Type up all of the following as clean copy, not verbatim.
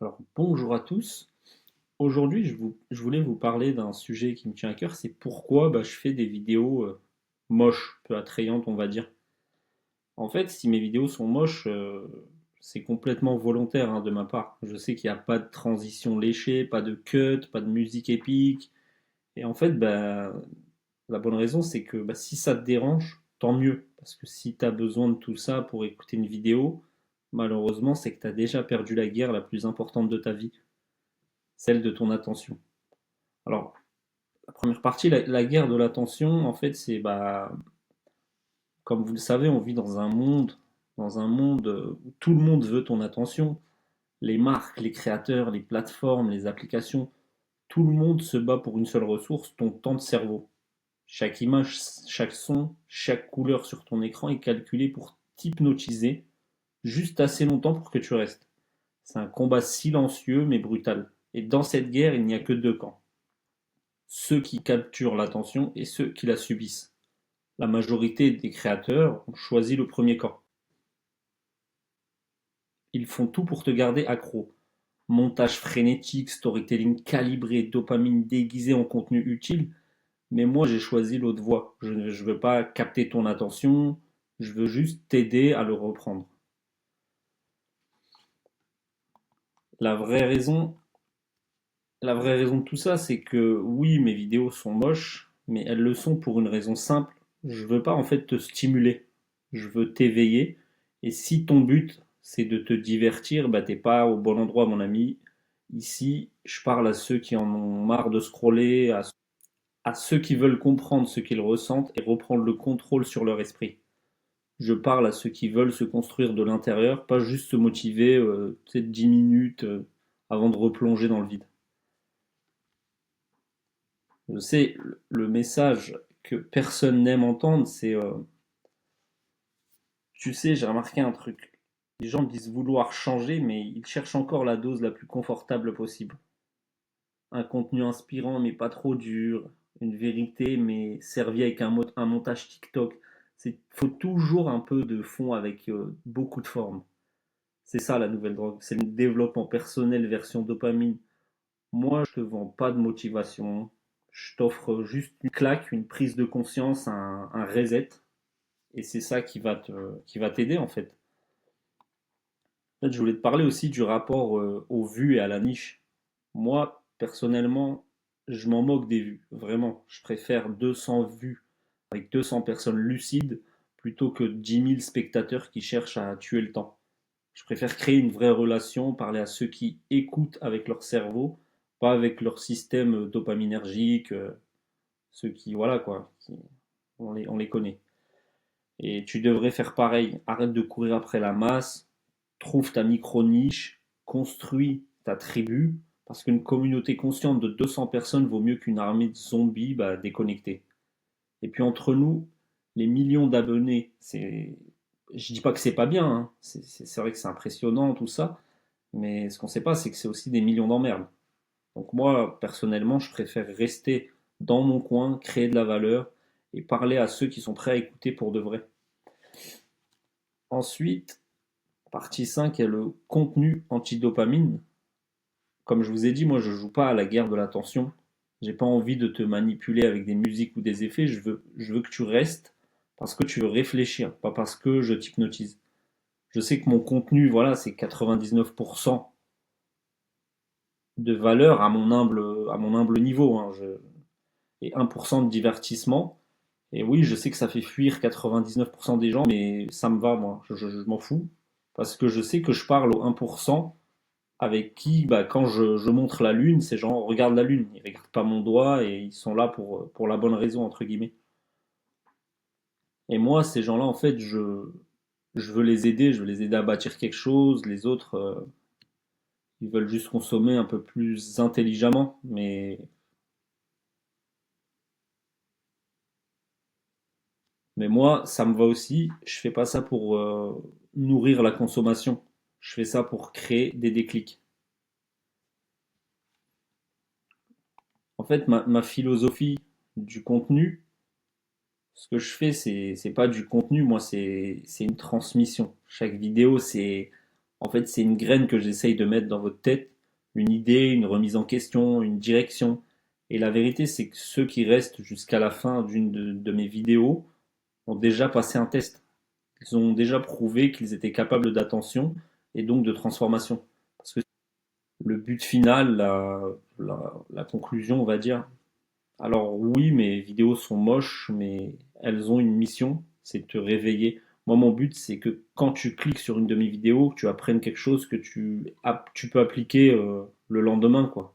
Alors, bonjour à tous. Aujourd'hui, je voulais vous parler d'un sujet qui me tient à cœur, c'est pourquoi je fais des vidéos moches, peu attrayantes, on va dire. En fait, si mes vidéos sont moches, c'est complètement volontaire de ma part. Je sais qu'il n'y a pas de transition léchée, pas de cut, pas de musique épique. Et en fait, la bonne raison, c'est que si ça te dérange, tant mieux. Parce que si tu as besoin de tout ça pour écouter une vidéo, malheureusement, c'est que tu as déjà perdu la guerre la plus importante de ta vie, celle de ton attention. Alors, la première partie, la guerre de l'attention, en fait, c'est, comme vous le savez, on vit dans un monde où tout le monde veut ton attention. Les marques, les créateurs, les plateformes, les applications, tout le monde se bat pour une seule ressource, ton temps de cerveau. Chaque image, chaque son, chaque couleur sur ton écran est calculée pour t'hypnotiser juste assez longtemps pour que tu restes. C'est un combat silencieux mais brutal. Et dans cette guerre, il n'y a que deux camps. Ceux qui capturent l'attention et ceux qui la subissent. La majorité des créateurs ont choisi le premier camp. Ils font tout pour te garder accro. Montage frénétique, storytelling calibré, dopamine déguisée en contenu utile. Mais moi, j'ai choisi l'autre voie. Je ne veux pas capter ton attention, je veux juste t'aider à le reprendre. La vraie raison, la vraie raison de tout ça, c'est que oui, mes vidéos sont moches, mais elles le sont pour une raison simple. Je veux pas en fait te stimuler, je veux t'éveiller. Et si ton but c'est de te divertir, t'es pas au bon endroit, mon ami. Ici, je parle à ceux qui en ont marre de scroller, à ceux qui veulent comprendre ce qu'ils ressentent et reprendre le contrôle sur leur esprit. Je parle à ceux qui veulent se construire de l'intérieur, pas juste se motiver peut-être 10 minutes avant de replonger dans le vide. Je sais, le message que personne n'aime entendre, c'est tu sais, j'ai remarqué un truc. Les gens disent vouloir changer, mais ils cherchent encore la dose la plus confortable possible. Un contenu inspirant, mais pas trop dur. Une vérité, mais servie avec un montage TikTok. Il faut toujours un peu de fond avec beaucoup de forme. C'est ça la nouvelle drogue. C'est le développement personnel version dopamine. Moi, je te vends pas de motivation. Je t'offre juste une claque, une prise de conscience, un reset. Et c'est ça qui va t'aider en fait. En fait, je voulais te parler aussi du rapport aux vues et à la niche. Moi, personnellement, je m'en moque des vues. Vraiment. Je préfère 200 vues avec 200 personnes lucides plutôt que 10 000 spectateurs qui cherchent à tuer le temps. Je préfère créer une vraie relation, parler à ceux qui écoutent avec leur cerveau, pas avec leur système dopaminergique, ceux qui, voilà quoi, on les connaît. Et tu devrais faire pareil. Arrête de courir après la masse, trouve ta micro-niche, construis ta tribu, parce qu'une communauté consciente de 200 personnes vaut mieux qu'une armée de zombies déconnectés. Et puis entre nous, les millions d'abonnés, je dis pas que c'est pas bien, c'est vrai que c'est impressionnant tout ça, mais ce qu'on sait pas, c'est que c'est aussi des millions d'emmerdes. Donc moi, personnellement, je préfère rester dans mon coin, créer de la valeur et parler à ceux qui sont prêts à écouter pour de vrai. Ensuite, partie 5 est le contenu antidopamine. Comme je vous ai dit, moi je joue pas à la guerre de l'attention. J'ai pas envie de te manipuler avec des musiques ou des effets. Je veux que tu restes parce que tu veux réfléchir, pas parce que je t'hypnotise. Je sais que mon contenu, voilà, c'est 99% de valeur à mon humble niveau, et 1% de divertissement. Et oui, je sais que ça fait fuir 99% des gens, mais ça me va, moi. Je m'en fous. Parce que je sais que je parle au 1% avec qui, quand je montre la lune, ces gens regardent la lune. Ils regardent pas mon doigt et ils sont là pour la bonne raison, entre guillemets. Et moi, ces gens-là, en fait, je veux les aider, je veux les aider à bâtir quelque chose. Les autres, ils veulent juste consommer un peu plus intelligemment. Mais moi, ça me va aussi. Je fais pas ça pour nourrir la consommation. Je fais ça pour créer des déclics. En fait, ma philosophie du contenu, ce que je fais, c'est pas du contenu, moi, c'est une transmission. Chaque vidéo, c'est en fait, c'est une graine que j'essaye de mettre dans votre tête une idée, une remise en question, une direction. Et la vérité, c'est que ceux qui restent jusqu'à la fin d'une de mes vidéos ont déjà passé un test. Ils ont déjà prouvé qu'ils étaient capables d'attention et donc de transformation. Parce que le but final, la conclusion, on va dire, alors oui, mes vidéos sont moches, mais elles ont une mission, c'est de te réveiller. Moi, mon but, c'est que quand tu cliques sur une de mes vidéos, tu apprennes quelque chose que tu peux appliquer le lendemain, quoi.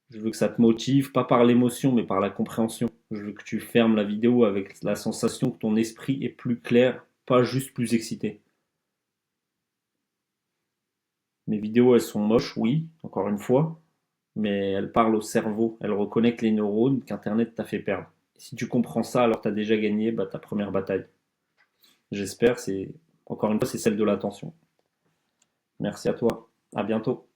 Je veux que ça te motive, pas par l'émotion, mais par la compréhension. Je veux que tu fermes la vidéo avec la sensation que ton esprit est plus clair, pas juste plus excité. Mes vidéos, elles sont moches, oui, encore une fois, mais elles parlent au cerveau, elles reconnectent les neurones qu'Internet t'a fait perdre. Et si tu comprends ça, alors t'as déjà gagné ta première bataille. J'espère, encore une fois, c'est celle de l'attention. Merci à toi. À bientôt.